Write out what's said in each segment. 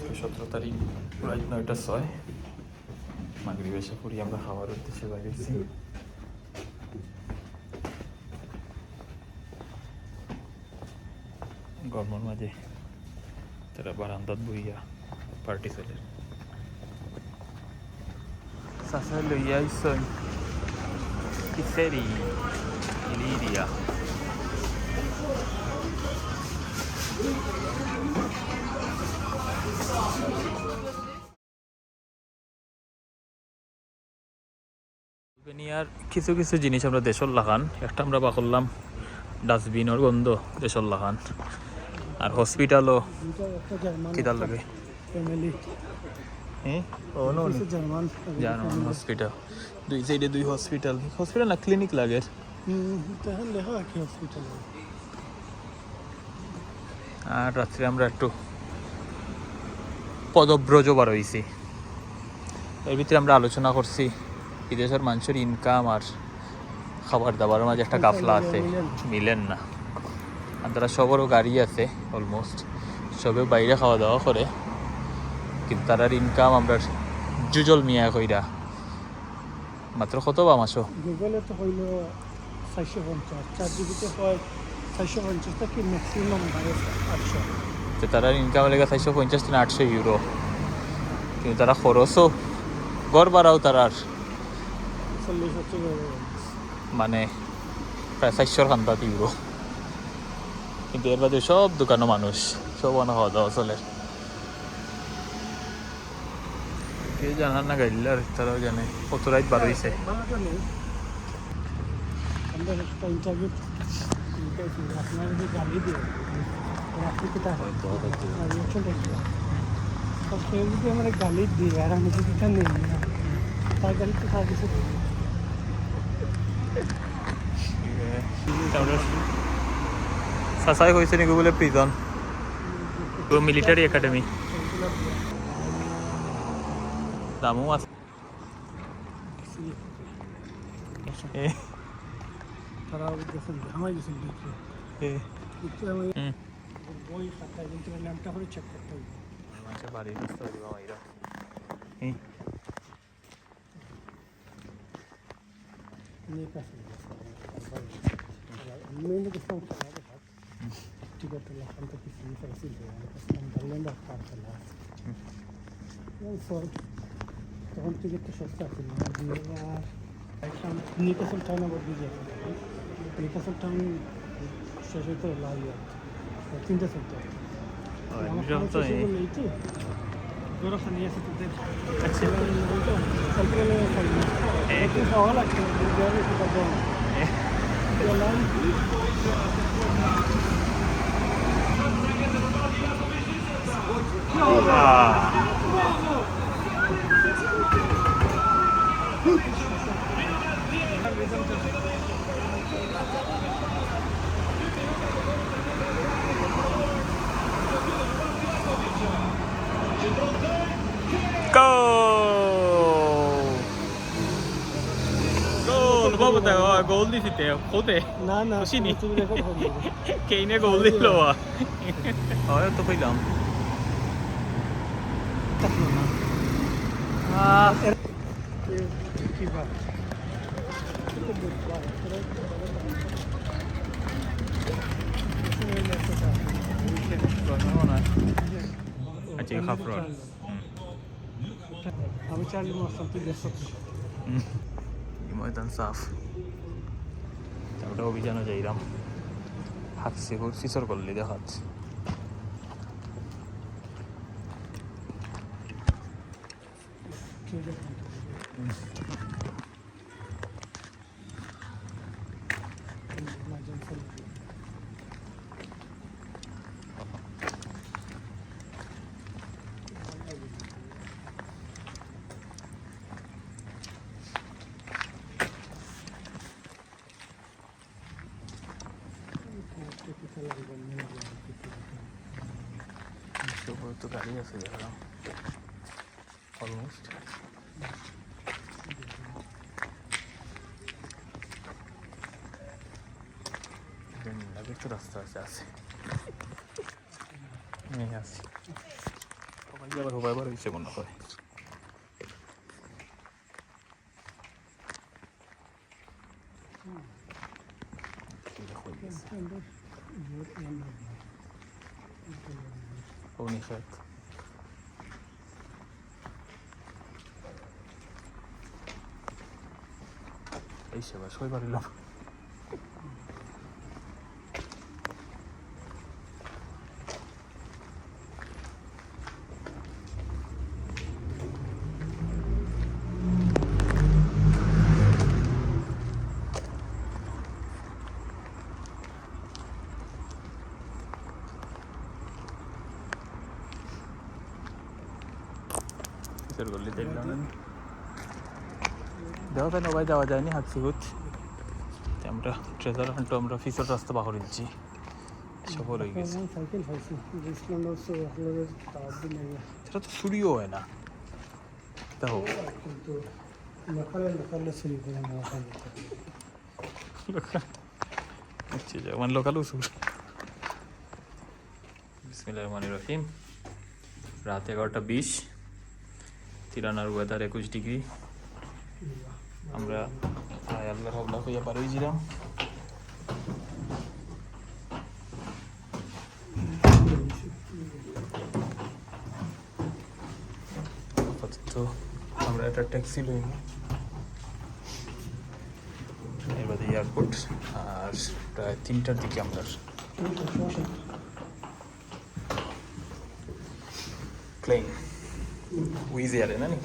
আজকে 17 তারিখ রাত 9:06 মাগরিব এসে পড়ি আমরা খাওয়ার উদ্দেশ্যে বাইরেছি। গরমের মাঝে তারা বারান্দাত বইয়া পার্টি চলে চাচা লইয়া আইসন কিসেরি ইলিরিয়া আর কিছু কিছু জিনিস আমরা দেশর লাগান একটা আমরা বা করলাম ডাস্টবিনের গন্ধ দেশর লাগান আর হসপিটালও কিতার লাগে জার্মান হসপিটাল দুই সাইডে দুই হসপিটাল হসপিটাল না ক্লিনিক লাগে আর রাত্রে আমরা একটু পদব্রজ বার হয়েছি এর ভিতরে আমরা আলোচনা করছি বিদেশের মানুষের ইনকাম আর খাবার দাবারের মাঝে একটা গাফলা আছে মিলেন না আর তারা সবারও গাড়ি আছে অলমোস্ট সবে বাইরে খাওয়া দাওয়া করে কিন্তু তারার ইনকাম আমরা জুজল মিয়া কইরা মাত্র কত বা মাসো গুগলে তো হইল 450 চার জিবিতে হয় 450 থেকে ম্যাক্সিমাম 800 তো তারার ইনকাম লেগে 450 থেকে 800 ইউরো কিন্তু তারা খরচও গড় বাড়াও তারার 40 মানে প্রায় 400 খান্দাত ইউরো কিন্তু এর বাদে সব দোকানও মানুষ সব খাওয়া দাওয়া চলে কে জানার না গাইলার তারাও জানে কত রাত বার হয়েছে গালি দিয়ে আর আমি যদি নেই তার গাড়িতে সার্ভিসে সাসাই হয়েছে নাকি বলে প্রিজন মিলিটারি একাডেমি দামও আছে তারা আমায় গেছেন বই খাতায় কিন্তু ল্যাম্পটা করে চেক করতে হবে বাড়ি বুঝতে পারি বাবা তখন টিকিটটা সস্তা ছিল নিউক্যাসল টাউন আবার বুঝে নিউক্যাসল টাউন শেষ হইতে লাগে 3টা সেক্টর এই তো গরখানি আছে তোদের খাওয়া লাগছে গোল দিছিতে খোদে না না খুশি তুমি রেকর্ড হবে কেইনে গোল দিল হয় তো কইলাম কি বাত আচ্ছা খাফরন আমি চার্লি মারতাম তুই দেখছ ময়দান সাফ ওটা অভিযানও যাইলাম হাঁটছি ফিসর করলি দেখাচ্ছে তো গাড়ি আছে দেখলাম অলমোস্ট তো রাস্তা আছে আছে আবার হবার হয়েছে মনে হয়। উনি খেত এই সেবা সই পারিলাম। গলি দেখলাম দেওয়া তাই নবাই যাওয়া যায়নি হাকসিহুত। আমরা ট্রেজার হান্ট আমরা ফিসের রাস্তা বাহর দিচ্ছি সফল হয়ে গেছে। সাইকেল পাইছি ইসলামের আপনাদের তার দিন আগে সেটা তো চুরিও হয় না দেখো। কিন্তু লোকালে চুরি করে না আচ্ছা মানে লোকালও চুর। বিসমিল্লাহির রহমানির রহিম। রাত 11:20, তিরানার ওয়েদার 21 ডিগ্রি। আমরা আল্লাহর হাওলা হইয়া পার হয়েছিলাম। আপাতত আমরা একটা ট্যাক্সি লইব, এবার এয়ারপোর্ট। আর প্রায় 3টার দিকে আমরা প্লেন উইজ এয়ারে না নি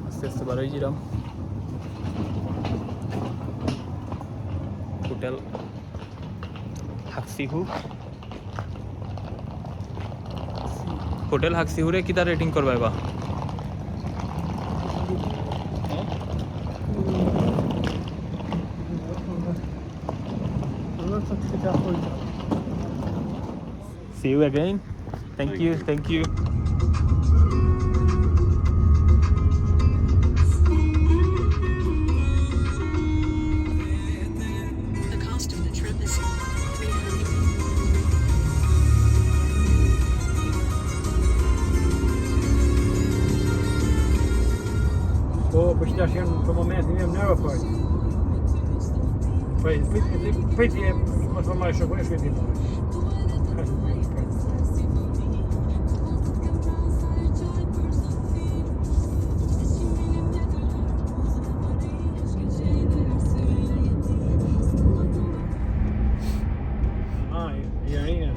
আস্তে আস্তে বার হয়েছিলাম। হোটেল হাকসিহু, হোটেল হাকসিহুরে কিতা রেটিং করবা বা? See you again. Thank you. Thank you. The cost of the trip is $300. О, почти аж в тому моменті не виходить. Пити, маєш, що будеш відійти. Ірина.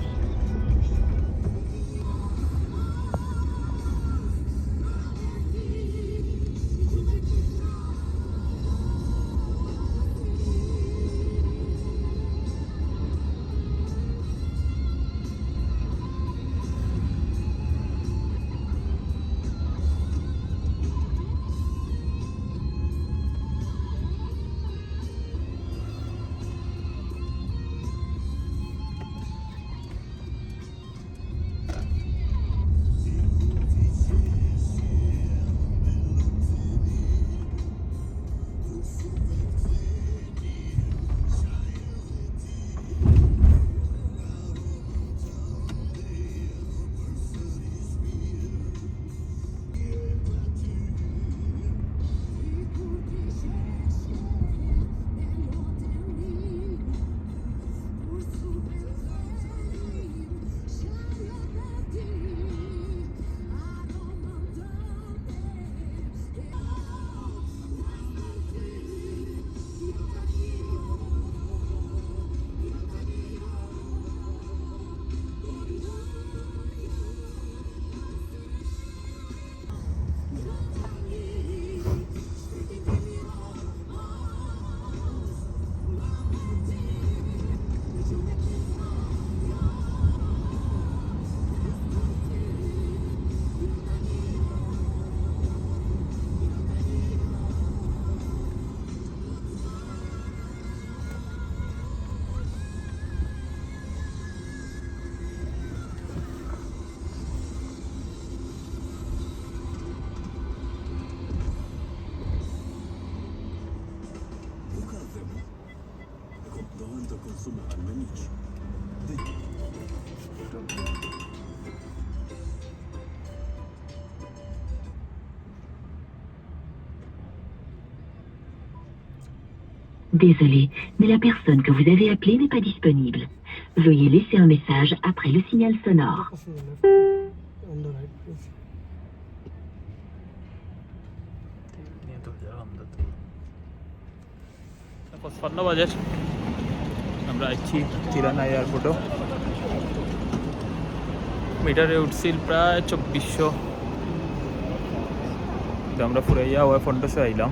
Désolé, mais la personne que vous avez appelée n'est pas disponible. Veuillez laisser un message après le signal sonore. On the right place. পঁচপান্ন বাজে আমরা আছি Tirana এয়ারপোর্টও মিটারে উঠছিল প্রায় 2400 তো আমরা ফুরাইয়া ওই 1500 আইলাম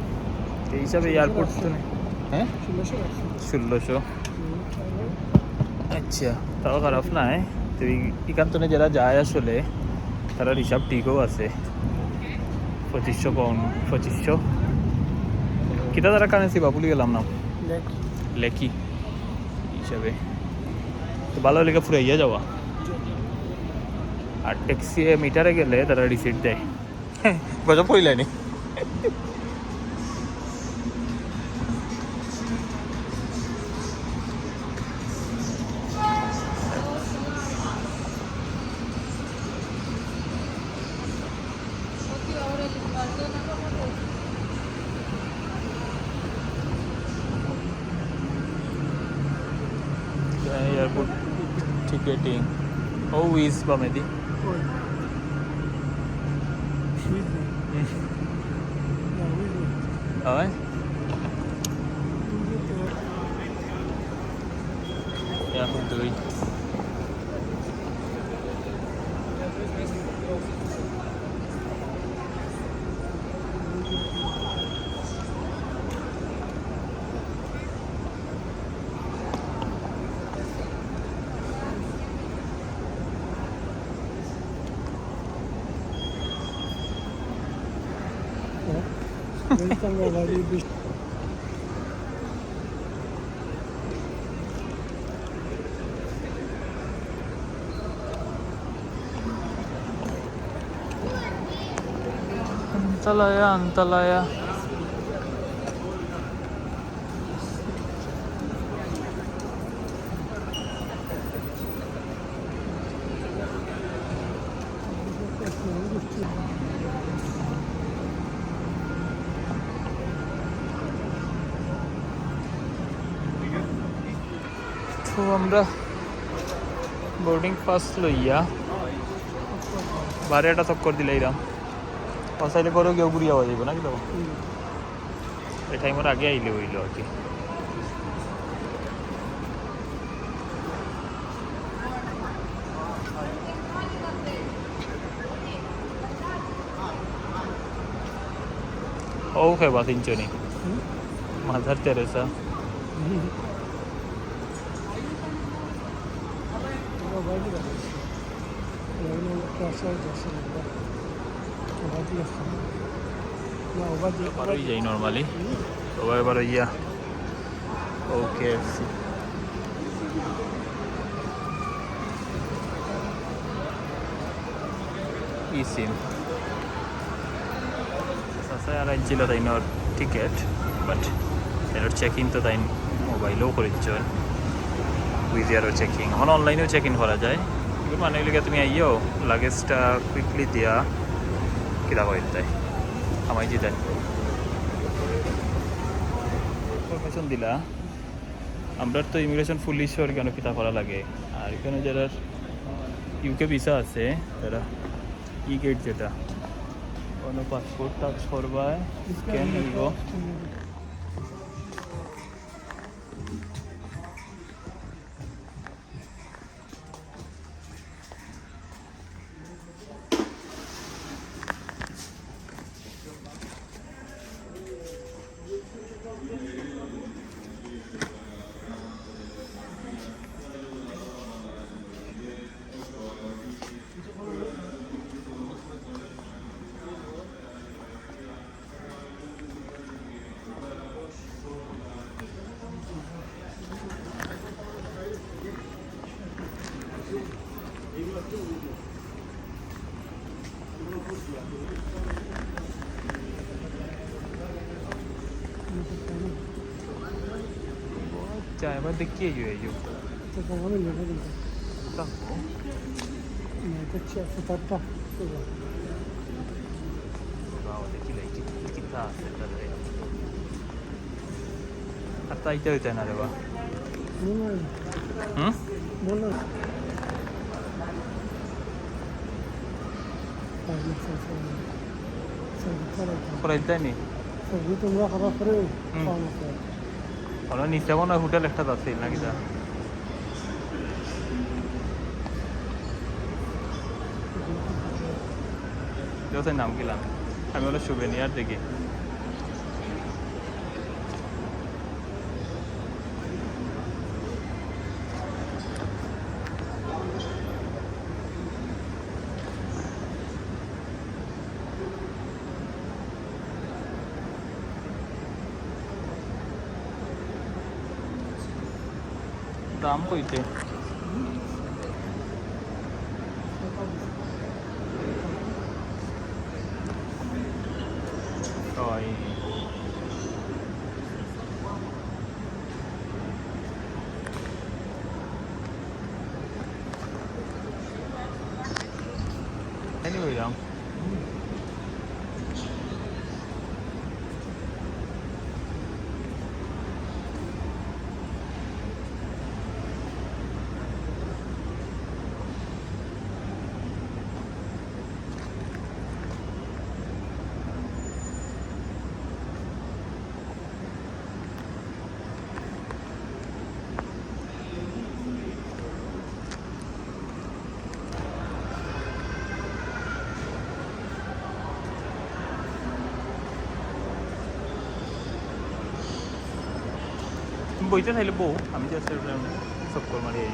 এই হিসাবে এয়ারপোর্ট তো নেই হ্যাঁ 1600 আচ্ছা তাও খারাপ নাই তো এখানে যারা যায় আসলে তারা হিসাব ঠিকও আছে 2500 পাউন্ড 2500 কিতা তারা কানেছি বাপুলি গেলাম না লেকি হিসাবে তো ভালো লেগে ফুরাইয়া যাওয়া আর ট্যাক্সি মিটারে গেলে তারা রিসিট দেয় গজব পড়িলানি এয়ারপোর্ট টিকেটিং ও ইজ বামেদি হয় এখন তুই Antalaya. তো আমরা বোর্ডিং পাস লইয়া বারেটা চক্কর দিলাইরাম পাশাইলে করো কেউ ঘুরিয়ে যাওয়া যাবে না কি এই টাইমের আগে আইলে হইল আর কি ও খেবা তিনজনই মাদার তেরেসা বারোই যাই নর্মালি সবাই বারো ইয়া ওকে ই সিম আর ছিল তাই নর টিকেট বাট এর চেক ইন তো তাই মোবাইলেও করে দিচ্ছ উইথিয়ারও চেকিং এখন অনলাইনেও চেক ইন করা যায় মানে লিখে তুমি আইও লাগেজটা কুইকলি দিয়া কিতা করে দেয় আমায় যে দেয় ইনফরমেশন দিলা আমরা তো ইমিগ্রেশন পুলিশের কেন কিতা করা লাগে আর এখানে যারা ইউকে ভিসা আছে তারা ই গেট যেটা কোনো পাসপোর্ট টাচ করবায় স্ক্যান নিব Cioè, ma di chi è io? Secondo me non è vero. Tanto? Che c'è fatta. Wow, di chi lei? Chi sta? আর তাইতে হইতে না রে বা হুম বলো করাইতে নি সবজি তোমরা খারাপ করে হুম। খাওয়া না করে। ওরা নিচে মনে হয় হোটেল একটা আছে নাকি যা দেওয়ার নাম কিলাম আমি হলো সুবেনিয়ার দেখি দাম কইতে ওই anyway দাম বইটা থাইলে বউ আমি জাস্ট সব কর মারি এই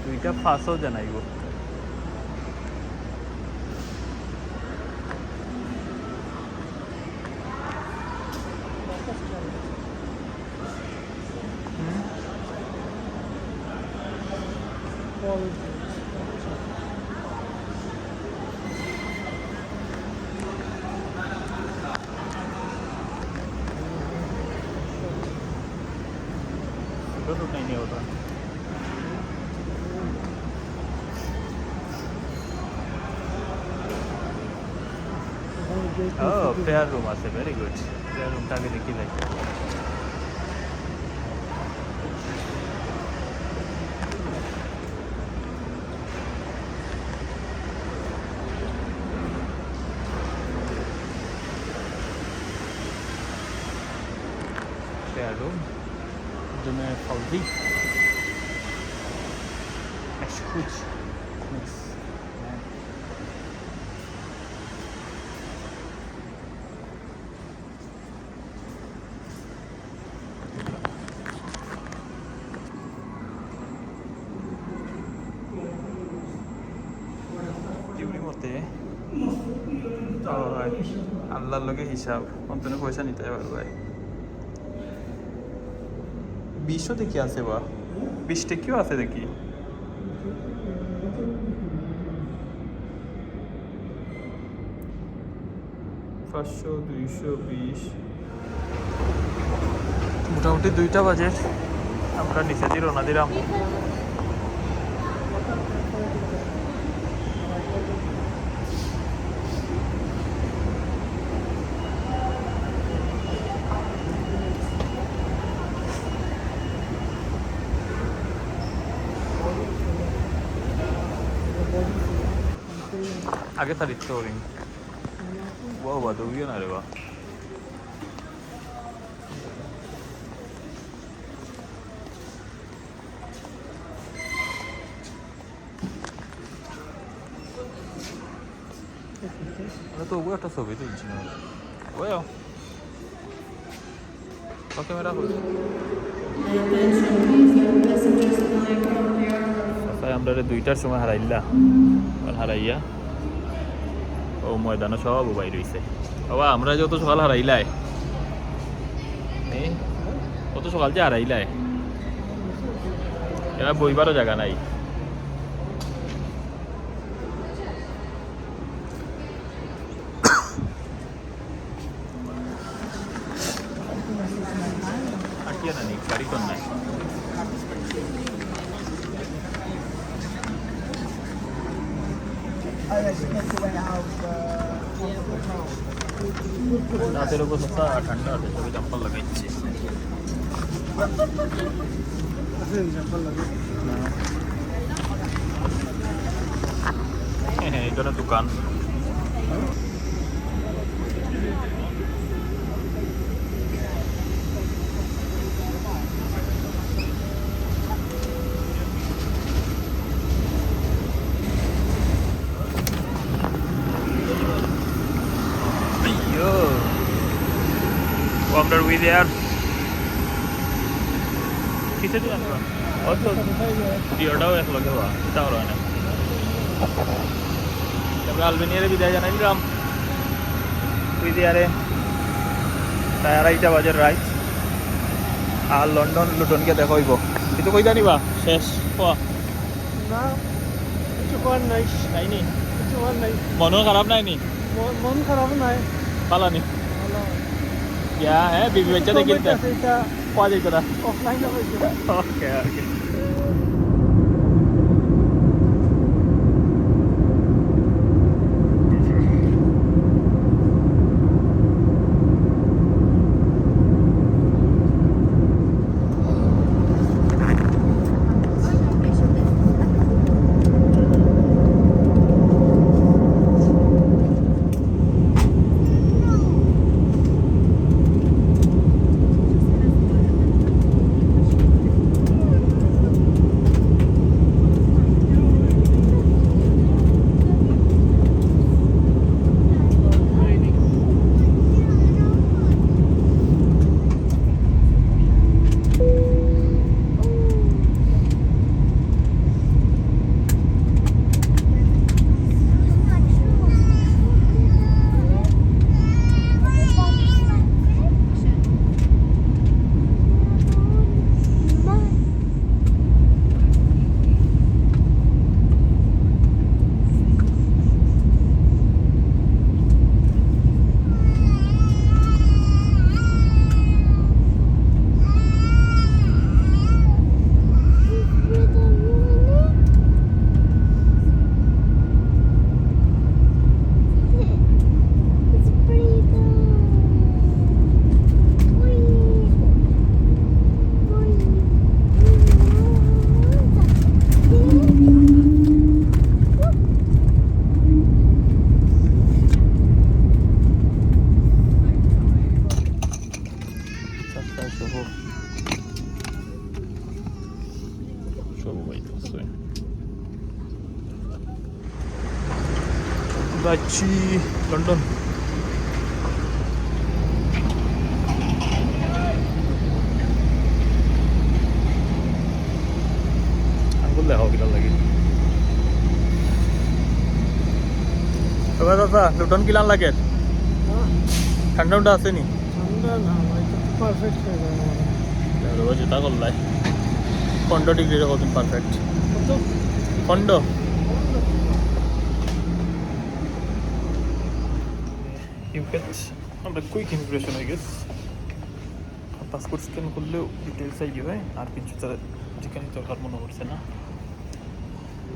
দুইটা ফাঁসও জানাইব ফল Itu tuh ini udah. Oh, prayer room আছে, very good. Prayer room টাকে দেখি like. Prayer room. Dume Faudi. Escuch. Nice. Duty মতে আল্লাহর লগে হিসাব অন্তনে পয়সা নিতে পারবো ভাই 20 দেখি আছে বা 20 টেকিও আছে দেখি পাঁচশো 220 মোটামুটি 2টা বাজে আমরা নিচে দিয়ে রওনা দিলাম आगे था रिस्टोरिंग वो हुआ तो भी ना रे वाह तो वो একটা ছবি তুলছি না ওয়ো ওকে মেরা হল সাফাই আমরা 2টার সময় হারাইলা আর হারাইয়া ও ময়দানে সব বাইরে হইছে বাবা আমরা যত সকাল হারাইলাই কত সকাল যে হারাইলাই এরা বইবারও জায়গা নাই দিয়ে না নি গাড়ি তো নাই রাতের উপর ঠান্ডা আছে সবাই চম্পল লাগাইছে হ্যাঁ এখানে দোকান Wonder we there. किसे दुकान पर? और तो दियोड़ाओ एक लोगे हुआ, कितना हो रहा है? जब अल्बेनिया रे विदाई जाना निराम, we there टायर आई था बाजार राइट, लंडन लुटन के देखो इबो, itu कोई जानी बा, शेष हुआ, না কিছু করার নাই नहीं नी, কিছু করার নাই मनो खराब नहीं नी, মন খারাপ নাই पाला नी, ভালো क्या है बीबी बच्चा देखिए तो, এটা पाँच एक तरह, অফলাইনে হয়েছে okay okay. Baci London. Aku lah kita lagi. Coba tata, Luton kilan lagi. ঠান্ডা উঠা আছে নি ঠান্ডা না এটা পারফেক্ট হয়ে যাবে রোজ যেটা করলাই 15 ডিগ্রি কতদিন পারফেক্ট কত 15 You get আমরা কুইক ইমিগ্রেশন হয়ে গেছে পাসপোর্ট স্ক্যান করলেও ডিটেলস আই যাবে আর কিছু তো যেখানে দরকার মনে করছে না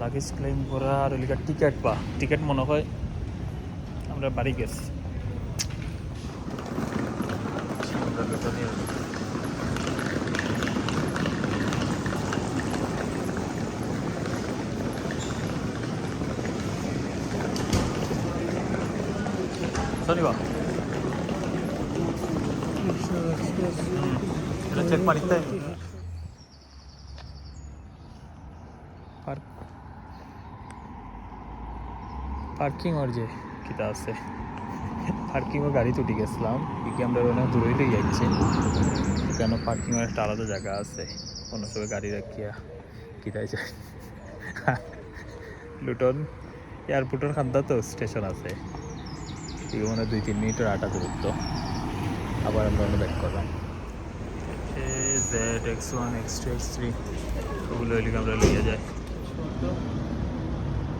লাগেজ ক্লেম করা আর ওইটা টিকিট পা টিকিট মনে হয় আমরা বাড়ি গেছি Sorry ba? এটা চেক মারিতে পার্কিং আর যে কিটা আছে পার্কিং ও গাড়ি তুটি গেছিলাম কি আমরা অনেক দূরে লই যাচ্ছে কেন পার্কিং এর একটা আলাদা জায়গা আছে অন্য সব গাড়ি রাখিয়া কিটাই যায় লুটন এয়ারপোর্টের খান্দা তো স্টেশন আছে এই মানে 2-3 মিনিটের আটা দূরত্ব আবার আমরা ব্যাক করলাম ZX1 X2 X3 ওগুলো এলিকে আমরা লইয়া যাই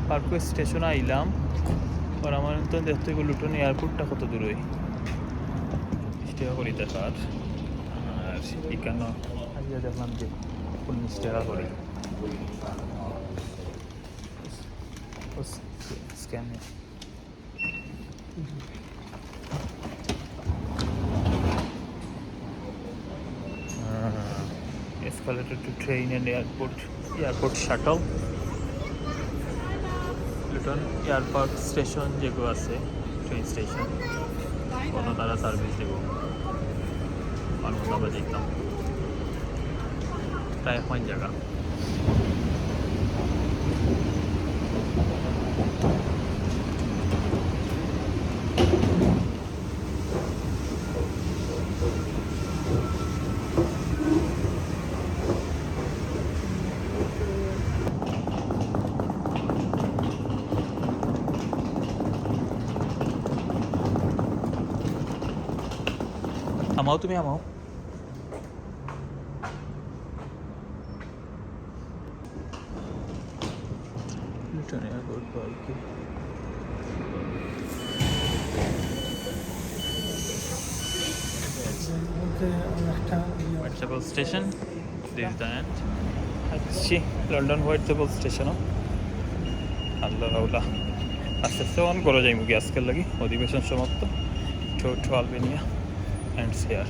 পার্কওয়ে স্টেশনে আইলাম আর আমার তো দেখতে গেল লুটন এয়ারপোর্টটা কত দূর হয় স্টে করি দেখার আর এখানে আজকে দেখলাম যে 19 টাকা করে স্ক্যানে escalator to train and airport shuttle Luton airport station যেগুলো আছে ট্রেন স্টেশন কোনো তারা সার্ভিস দেবো মানুষ আমরা দেখতাম প্রায় এখন জায়গা আমাও তুমি আমাও Luton Airport বাইকে Whitechapel Station. This is the end. আসছি লন্ডন হোয়াইটচ্যাপেল স্টেশনও আল্লাহ রাউলা আস্তে আস্তে অন করা যাই মুখে আজকের লাগি অধিবেশন সমাপ্ত টো আলবেনিয়া অ্যান্ড শেয়ার